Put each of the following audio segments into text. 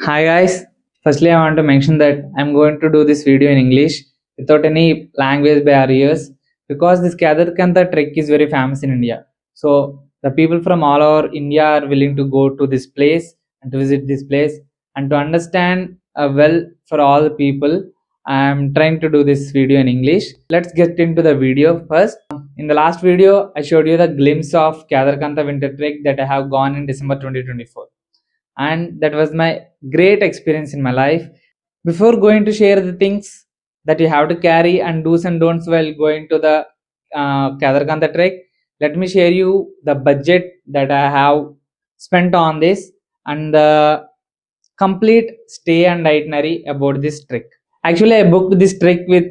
Hi guys, firstly I want to mention that I'm going to do this video in English without any language barriers because this Kedarkantha Trek is very famous in India. So the people from all over India are willing to go to this place and to visit this place and to understand well for all the people. I'm trying to do this video in English. Let's get into the video first. In the last video, I showed you the glimpse of Kedarkantha Winter Trek that I have gone in December 2024, and that was my great experience in my life. Before going to share the things that you have to carry and do's and don'ts while going to the Kedarkantha trek, let me share you the budget that I have spent on this and the complete stay and itinerary about this trek. Actually, I booked this trek with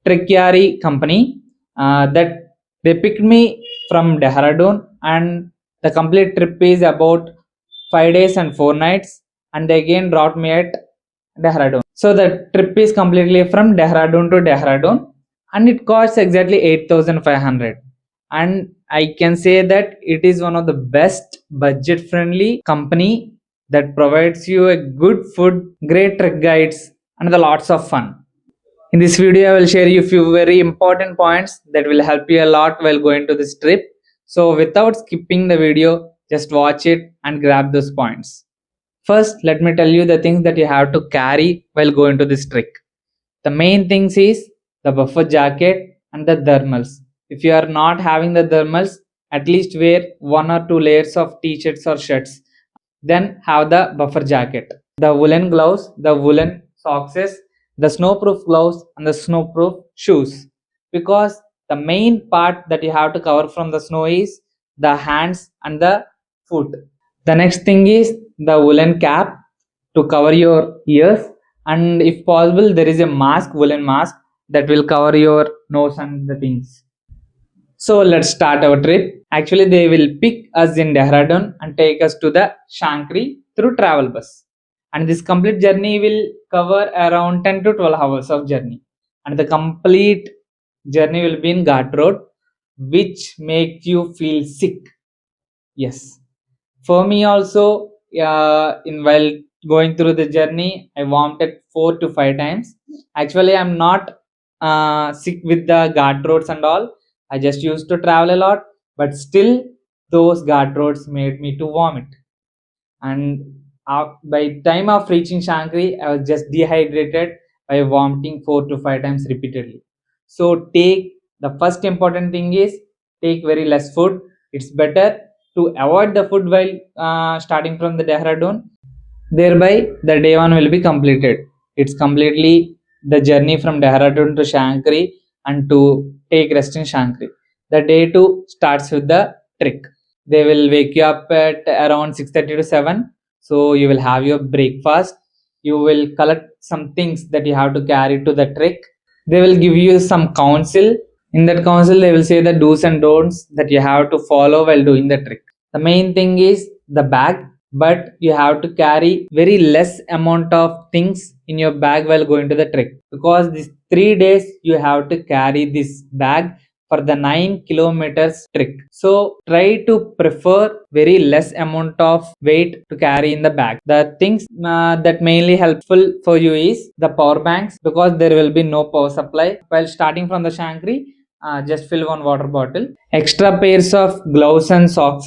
Trekyari company that they picked me from Dehradun, and the complete trip is about 5 days and 4 nights, and they again dropped me at Dehradun. So the trip is completely from Dehradun to Dehradun, and it costs exactly 8,500. And I can say that it is one of the best budget friendly company that provides you a good food, great trek guides, and the lots of fun. In this video, I will share you a few very important points that will help you a lot while going to this trip. So without skipping the video, just watch it and grab those points. First, let me tell you the things that you have to carry while going to this trek. The main things is the buffer jacket and the thermals. If you are not having the thermals, at least wear 1 or 2 layers of t-shirts or shirts. Then have the buffer jacket, the woolen gloves, the woolen socks, the snowproof gloves, and the snowproof shoes. Because the main part that you have to cover from the snow is the hands and the foot. The next thing is the woolen cap to cover your ears, and if possible, there is a mask, woolen mask that will cover your nose and the things. So let's start our trip. Actually, they will pick us in Dehradun and take us to the Shankri through travel bus. And this complete journey will cover around 10 to 12 hours of journey. And the complete journey will be in Ghat Road, which makes you feel sick. Yes. For me also, in while going through the journey, I vomited 4 to 5 times. Actually, I'm not sick with the Ghat roads and all. I just used to travel a lot, but still, those Ghat roads made me to vomit. And by time of reaching Shankri, I was just dehydrated by vomiting 4 to 5 times repeatedly. So take the first important thing is take very less food. It's better to avoid the food while starting from the Dehradun. Thereby, the day one will be completed. It's completely the journey from Dehradun to Shankri and to take rest in Shankri. The day two starts with the trek. They will wake you up at around 6:30 to 7. So you will have your breakfast. You will collect some things that you have to carry to the trek. They will give you some counsel. In that counsel, they will say the do's and don'ts that you have to follow while doing the trek. The main thing is the bag, but you have to carry very less amount of things in your bag while going to the trek, because these 3 days you have to carry this bag for the 9 kilometers trek. So try to prefer very less amount of weight to carry in the bag. The things that mainly helpful for you is the power banks, because there will be no power supply while starting from the Shankri. Just fill one water bottle, extra pairs of gloves and socks.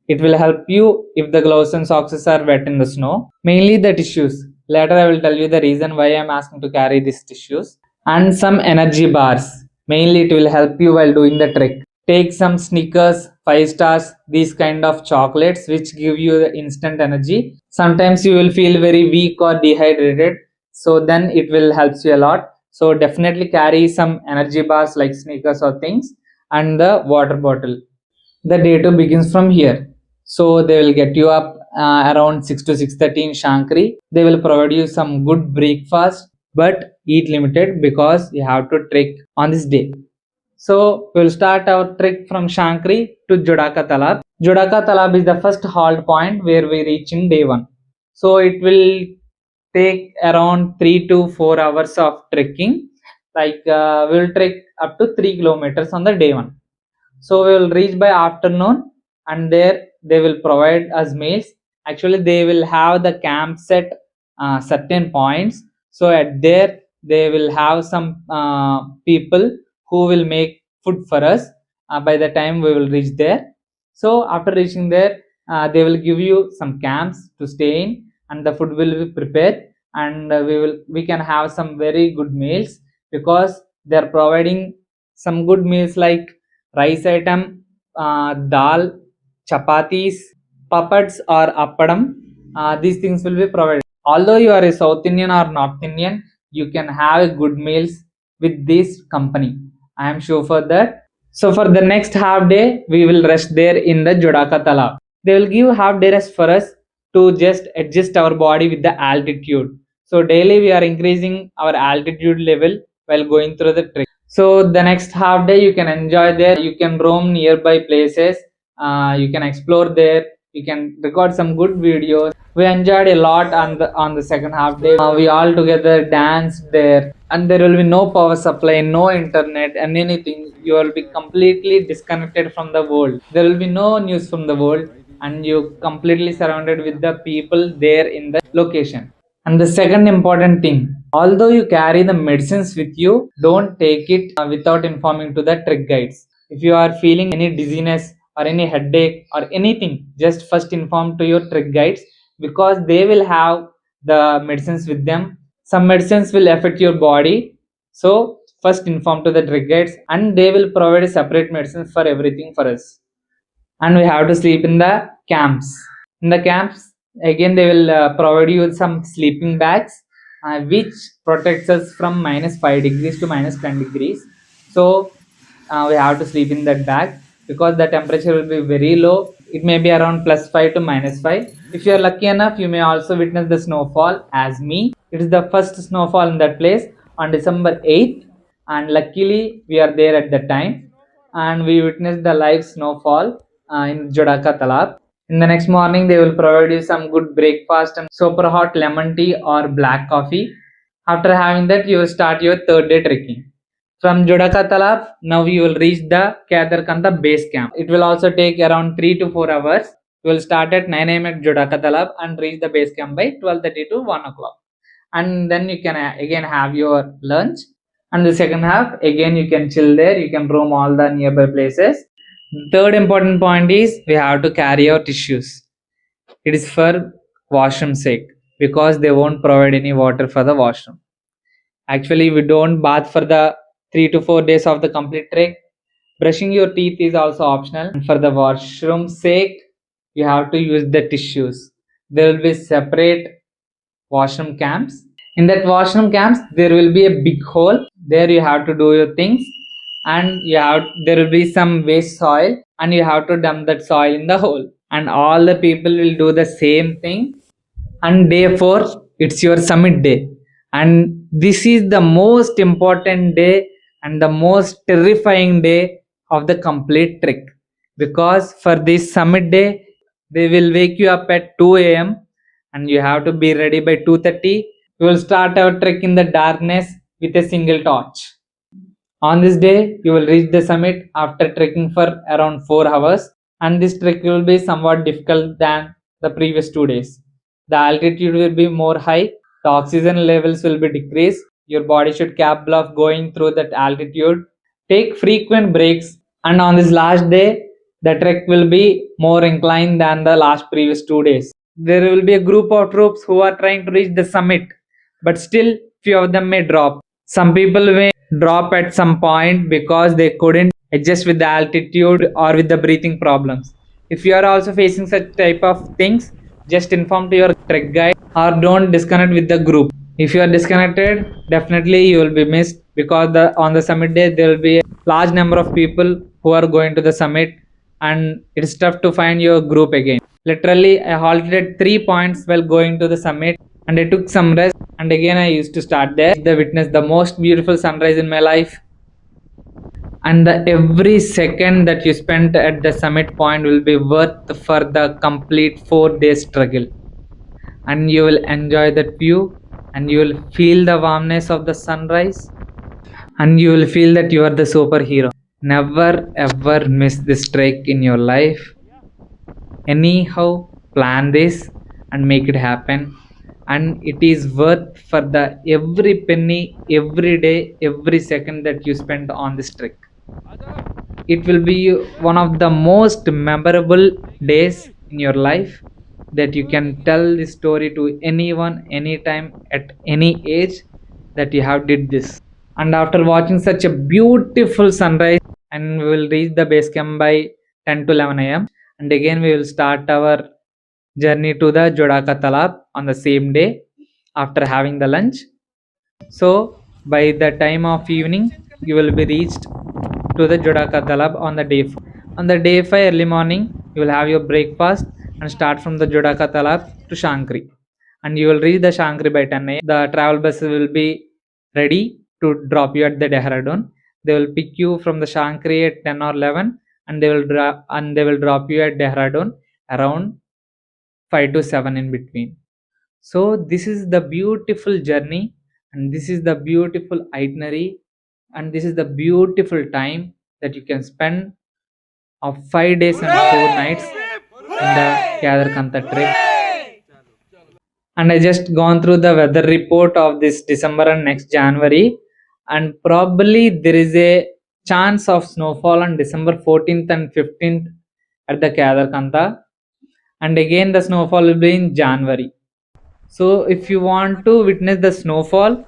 It will help you if the gloves and socks are wet in the snow. Mainly the tissues. Later I will tell you the reason why I am asking to carry these tissues. And some energy bars. Mainly it will help you while doing the trek. Take some Snickers, 5 stars, these kind of chocolates which give you the instant energy. Sometimes you will feel very weak or dehydrated. So then it will help you a lot. So definitely carry some energy bars like Snickers or things, and the water bottle. The day two begins from here. So they will get you up around 6 to 6:30 in Shankri. They will provide you some good breakfast, but eat limited because you have to trek on this day. So we'll start our trek from Shankri to Jodaka Talab. Jodaka Talab is the first halt point where we reach in day one. So it will take around 3 to 4 hours of trekking. Like we'll trek up to 3 kilometers on the day one. So we will reach by afternoon, and there they will provide us meals. Actually, they will have the camp set certain points. So at there, they will have some people who will make food for us by the time we will reach there. So after reaching there, they will give you some camps to stay in, and the food will be prepared, and we can have some very good meals, because they are providing some good meals like rice item, dal, chapatis, papads or appadam. These things will be provided. Although you are a South Indian or North Indian, you can have good meals with this company. I am sure for that. So for the next half day, we will rest there in the Jodaka Talab. They will give half day rest for us to just adjust our body with the altitude. So daily we are increasing our altitude level while going through the trek. So the next half day you can enjoy there. You can roam nearby places. You can explore there. You can record some good videos. We enjoyed a lot on the second half day. We all together danced there, and there will be no power supply, no internet, and anything. You will be completely disconnected from the world. There will be no news from the world, and you completely surrounded with the people there in the location. And the second important thing, although you carry the medicines with you, don't take it without informing to the trek guides. If you are feeling any dizziness or any headache or anything, just first inform to your trek guides, because they will have the medicines with them. Some medicines will affect your body, so first inform to the trek guides, and they will provide a separate medicines for everything for us. And we have to sleep in the camps. In the camps, again they will provide you with some sleeping bags, which protects us from -5 degrees to -10 degrees. So we have to sleep in that bag, because the temperature will be very low. It may be around +5 to -5. If you are lucky enough, you may also witness the snowfall as me. It is the first snowfall in that place on December 8th, and luckily we are there at that time, and we witnessed the live snowfall in Jodaka Talab. In the next morning, they will provide you some good breakfast and super hot lemon tea or black coffee. After having that, you will start your third day trekking. From Jodaka Talab, now you will reach the Kedarkantha base camp. It will also take around 3 to 4 hours. You will start at 9 a.m. at Jodaka Talab and reach the base camp by 12:30 to 1 o'clock. And then you can again have your lunch. And the second half, again you can chill there. You can roam all the nearby places. Third important point is we have to carry our tissues. It is for washroom sake, because they won't provide any water for the washroom. Actually, we don't bath for the 3 to 4 days of the complete trek. Brushing your teeth is also optional. And for the washroom sake, you have to use the tissues. There will be separate washroom camps. In that washroom camps, there will be a big hole. There you have to do your things, and there will be some waste soil, and you have to dump that soil in the hole. And all the people will do the same thing. And day 4, it's your summit day, and this is the most important day and the most terrifying day of the complete trek, because for this summit day they will wake you up at 2 a.m. and you have to be ready by 2:30. We will start our trek in the darkness with a single torch. On this day, you will reach the summit after trekking for around 4 hours, and this trek will be somewhat difficult than the previous 2 days. The altitude will be more high, the oxygen levels will be decreased. Your body should capable of going through that altitude. Take frequent breaks, and on this last day, the trek will be more inclined than the last previous 2 days. There will be a group of troops who are trying to reach the summit, but still few of them may drop. Some people may drop at some point because they couldn't adjust with the altitude or with the breathing problems. If you are also facing such type of things, just inform to your trek guide or don't disconnect with the group. If you are disconnected, definitely you will be missed, because on the summit day there will be a large number of people who are going to the summit, and it's tough to find your group again. Literally, I halted at 3 points while going to the summit, and I took some rest, and again I used to start there. I witnessed the most beautiful sunrise in my life, and every second that you spent at the summit point will be worth for the complete 4 day struggle. And you will enjoy that view, and you will feel the warmness of the sunrise, and you will feel that you are the superhero. Never ever miss this trek in your life. Anyhow, plan this and make it happen, and it is worth for the every penny, every day, every second that you spend on this trek. It will be one of the most memorable days in your life, that you can tell this story to anyone, anytime, at any age, that you have did this. And after watching such a beautiful sunrise, and we will reach the base camp by 10 to 11 a.m, and again we will start our journey to the Jodaka Talab on the same day after having the lunch. So by the time of evening, you will be reached to the Jodaka Talab on the day 4. On the day 5 early morning, you will have your breakfast and start from the Jodaka Talab to Shankri, and you will reach the Shankri by 10 a.m. The travel bus will be ready to drop you at the Dehradun. They will pick you from the Shankri at 10 or 11, and they will drop you at Dehradun around 5 to 7 in between. So this is the beautiful journey, and this is the beautiful itinerary, and this is the beautiful time that you can spend of 5 days and 4 nights in the Kedarkantha Trek. And I just gone through the weather report of this December and next January, and probably there is a chance of snowfall on December 14th and 15th at the Kedarkantha, and again the snowfall will be in January. So if you want to witness the snowfall,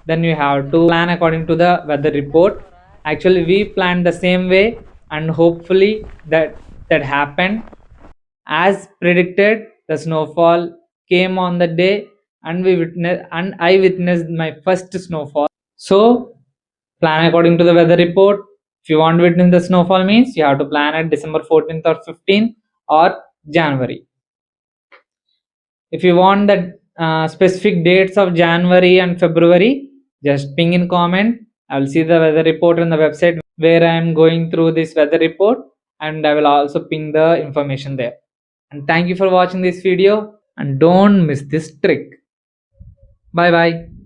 then you have to plan according to the weather report. Actually, we planned the same way, and hopefully that happened as predicted. The snowfall came on the day, and I witnessed my first snowfall. So plan according to the weather report. If you want to witness the snowfall, means you have to plan at December 14th or 15th or January. If you want the specific dates of January and February, just ping in comment. I will see the weather report on the website where I am going through this weather report, and I will also ping the information there. And thank you for watching this video, and don't miss this trick. Bye bye.